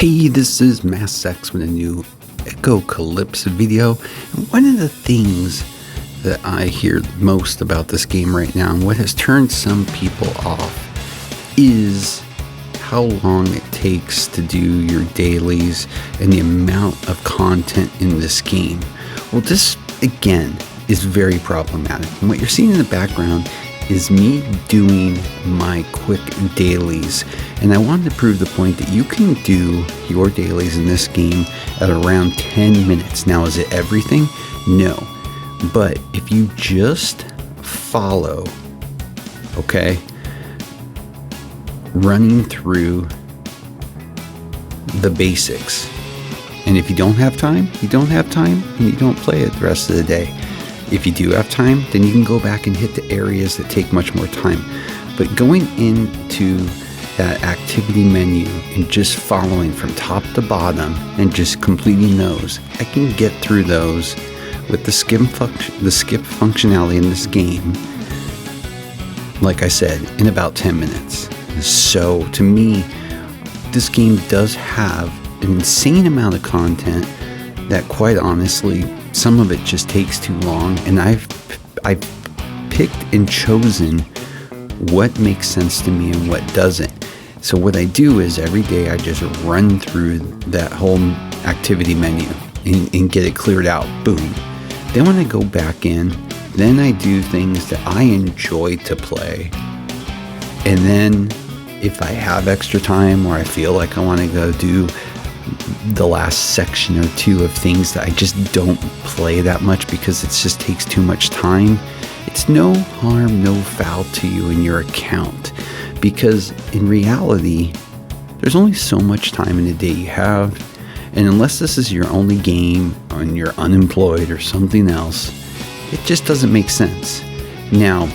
Hey, this is Mass Sex with a new Echocalypse video. And one of the things that I hear most about this game right now, and what has turned some people off, is how long it takes to do your dailies and the amount of content in this game. Well, this, again, is very problematic. And what you're seeing in the background is me doing my quick dailies, and I wanted to prove the point that you can do your dailies in this game at around 10 minutes. Now, is it everything? No, but if you just follow, okay, running through the basics, and if you don't have time, you don't have time, and you don't play it the rest of the day. If you do have time, then you can go back and hit the areas that take much more time. But going into that activity menu and just following from top to bottom and just completing those, I can get through those with the skip functionality in this game, like I said, in about 10 minutes. So to me, this game does have an insane amount of content that, quite honestly, some of it just takes too long, and I've picked and chosen what makes sense to me and what doesn't. So what I do is every day I just run through that whole activity menu and get it cleared out. Boom. Then when I go back in, then I do things that I enjoy to play. And then if I have extra time or I feel like I want to go do the last section or two of things that I just don't play that much because it just takes too much time, it's no harm, no foul to you in your account, because in reality, there's only so much time in a day you have, and unless this is your only game and you're unemployed or something else, it just doesn't make sense. Now,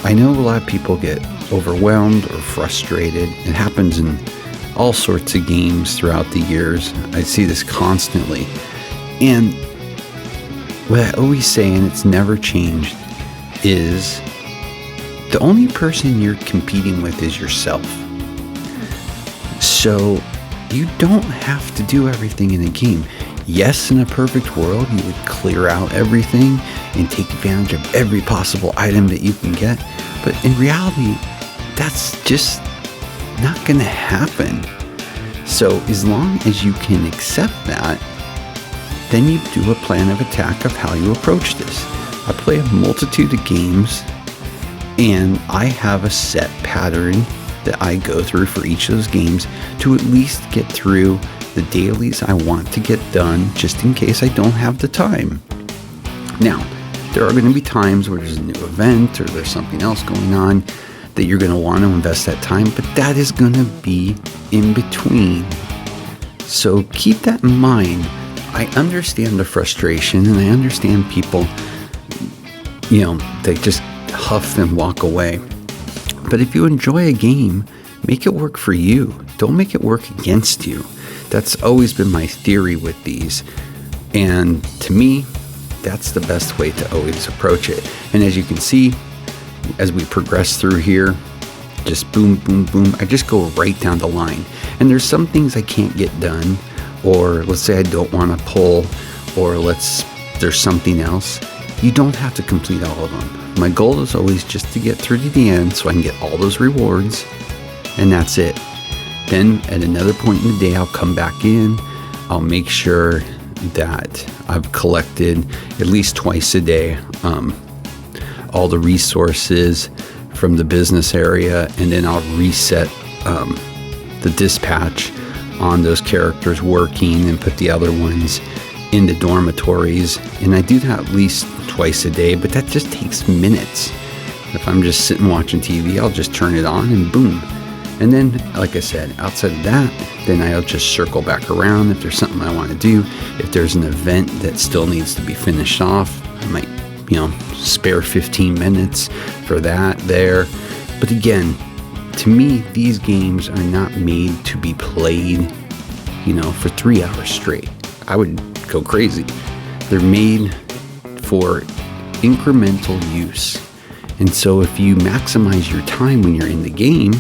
I know a lot of people get overwhelmed or frustrated. It happens in all sorts of games throughout the years. I see this constantly. And what I always say, and it's never changed, is the only person you're competing with is yourself. So you don't have to do everything in a game. Yes, in a perfect world, you would clear out everything and take advantage of every possible item that you can get. But in reality, that's just not going to happen. So as long as you can accept that, then you do a plan of attack of how you approach this. I play a multitude of games, and I have a set pattern that I go through for each of those games to at least get through the dailies I want to get done, just in case I don't have the time. Now, there are going to be times where there's a new event or there's something else going on that you're going to want to invest that time, but that is going to be in between. So keep that in mind. I understand the frustration, and I understand people, they just huff and walk away. But if you enjoy a game, make it work for you. Don't make it work against you. That's always been my theory with these. And to me, that's the best way to always approach it. And as you can see, as we progress through here, just boom, boom, boom, I just go right down the line. And there's some things I can't get done, or let's say I don't want to pull, or there's something else. You don't have to complete all of them. My goal is always just to get through to the end so I can get all those rewards, and that's it. Then at another point in the day, I'll come back in. I'll make sure that I've collected at least twice a day all the resources from the business area, and then I'll reset the dispatch on those characters working and put the other ones in the dormitories. And I do that at least twice a day, but that just takes minutes. If I'm just sitting watching TV, I'll just turn it on and boom. And then, like I said, outside of that, then I'll just circle back around if there's something I want to do. If there's an event that still needs to be finished off, I might spare 15 minutes for that there. But again, to me, these games are not made to be played, for 3 hours straight. I would go crazy. They're made for incremental use. And so if you maximize your time when you're in the game,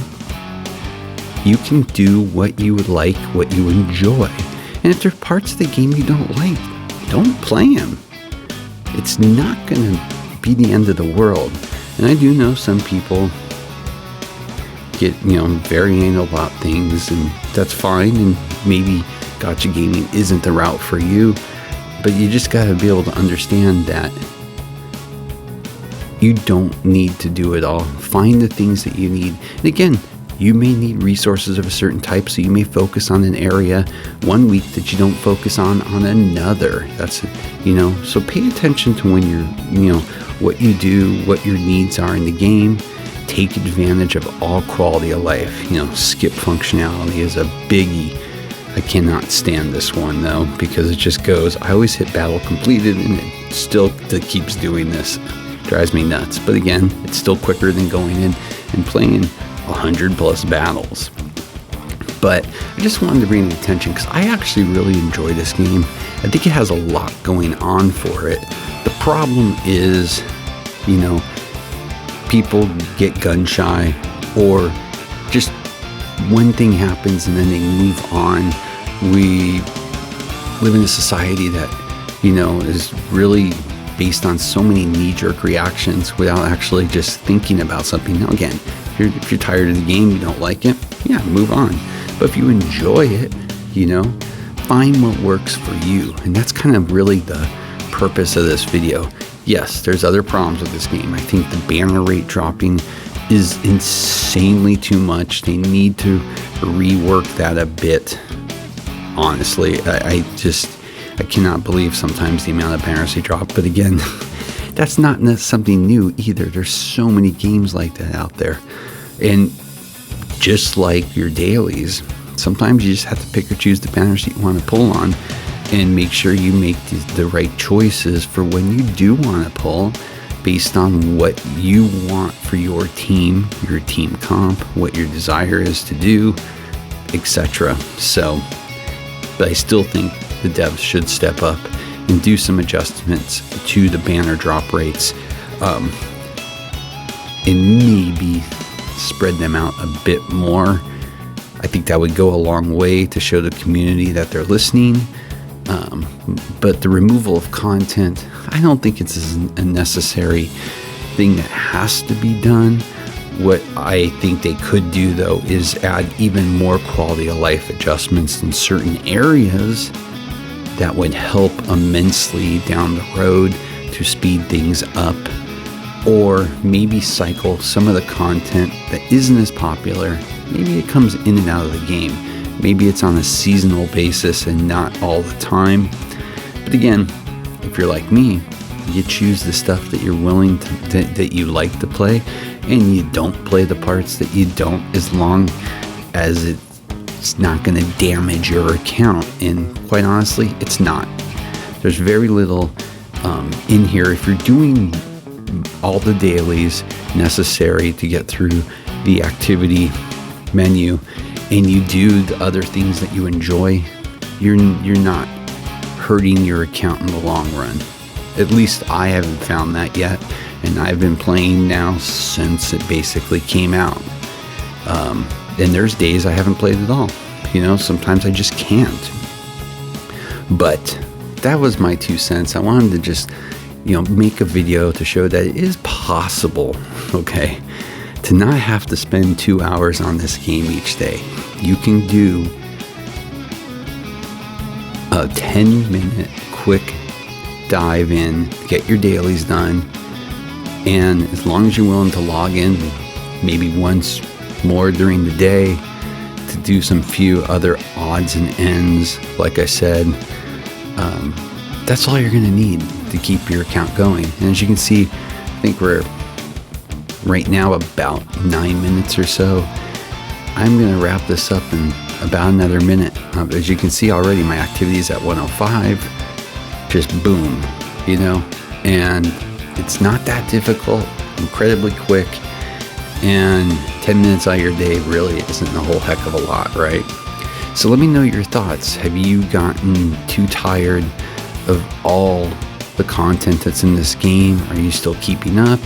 You can do what you would like, what you enjoy. And if there's parts of the game you don't like, don't play them. It's not going to be the end of the world. And I do know some people get, very anal about things, and that's fine. And maybe gacha gaming isn't the route for you, but you just got to be able to understand that you don't need to do it all. Find the things that you need. And again, you may need resources of a certain type, so you may focus on an area one week that you don't focus on another. That's, so pay attention to when you're, what you do, what your needs are in the game. Take advantage of all quality of life. Skip functionality is a biggie. I cannot stand this one though, because it just goes, I always hit battle completed and it still keeps doing this. Drives me nuts. But again, it's still quicker than going in and playing 100+ battles. But I just wanted to bring the attention because I actually really enjoy this game. I think it has a lot going on for it. The problem is, people get gun shy, or just one thing happens and then they move on. We live in a society that, is really based on so many knee-jerk reactions without actually just thinking about something. Now again, if you're tired of the game, you don't like it, yeah, move on. But if you enjoy it, find what works for you. And that's kind of really the purpose of this video. Yes, there's other problems with this game. I think the banner rate dropping is insanely too much. They need to rework that a bit. Honestly, I cannot believe sometimes the amount of banners they drop. But again, that's not something new either. There's so many games like that out there. And just like your dailies, sometimes you just have to pick or choose the banners that you want to pull on, and make sure you make the right choices for when you do want to pull, based on what you want for your team comp, what your desire is to do, etc. So, but I still think the devs should step up and do some adjustments to the banner drop rates, and maybe spread them out a bit more. I think that would go a long way to show the community that they're listening. But the removal of content, I don't think it's a necessary thing that has to be done. What I think they could do, though, is add even more quality of life adjustments in certain areas that would help immensely down the road to speed things up. Or maybe cycle some of the content that isn't as popular. Maybe it comes in and out of the game. Maybe it's on a seasonal basis and not all the time. But again, if you're like me, you choose the stuff that you're willing to, that you like to play, and you don't play the parts that you don't, as long as it's not going to damage your account. And quite honestly, it's not. There's very little in here. If you're doing all the dailies necessary to get through the activity menu, and you do the other things that you enjoy, you're not hurting your account in the long run. At least I haven't found that yet, and I've been playing now since it basically came out. And there's days I haven't played at all. Sometimes I just can't. But that was my 2 cents. I wanted to just, make a video to show that it is possible, okay, to not have to spend 2 hours on this game each day. You can do a 10-minute quick dive in, get your dailies done, and as long as you're willing to log in maybe once more during the day to do some few other odds and ends, like I said, that's all you're going to need to keep your account going. And as you can see, I think we're right now about 9 minutes or so. I'm going to wrap this up in about another minute. As you can see already, my activity is at 105. Just boom, and it's not that difficult, incredibly quick, and 10 minutes out of your day really isn't a whole heck of a lot, right? So let me know your thoughts. Have you gotten too tired of all the content that's in this game? Are you still keeping up?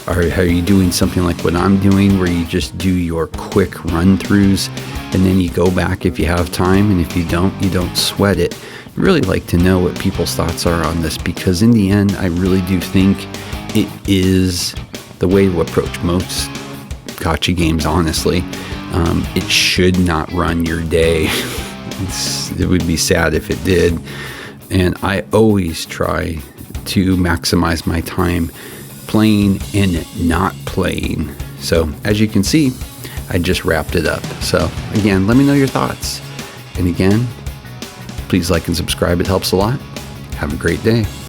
Are you doing something like what I'm doing, where you just do your quick run-throughs and then you go back if you have time, and if you don't sweat it? I'd really like to know what people's thoughts are on this, because in the end, I really do think it is the way to approach most gotcha games, honestly. It should not run your day. It would be sad if it did. And I always try to maximize my time playing and not playing. So as you can see, I just wrapped it up. So again, let me know your thoughts. And again, please like and subscribe. It helps a lot. Have a great day.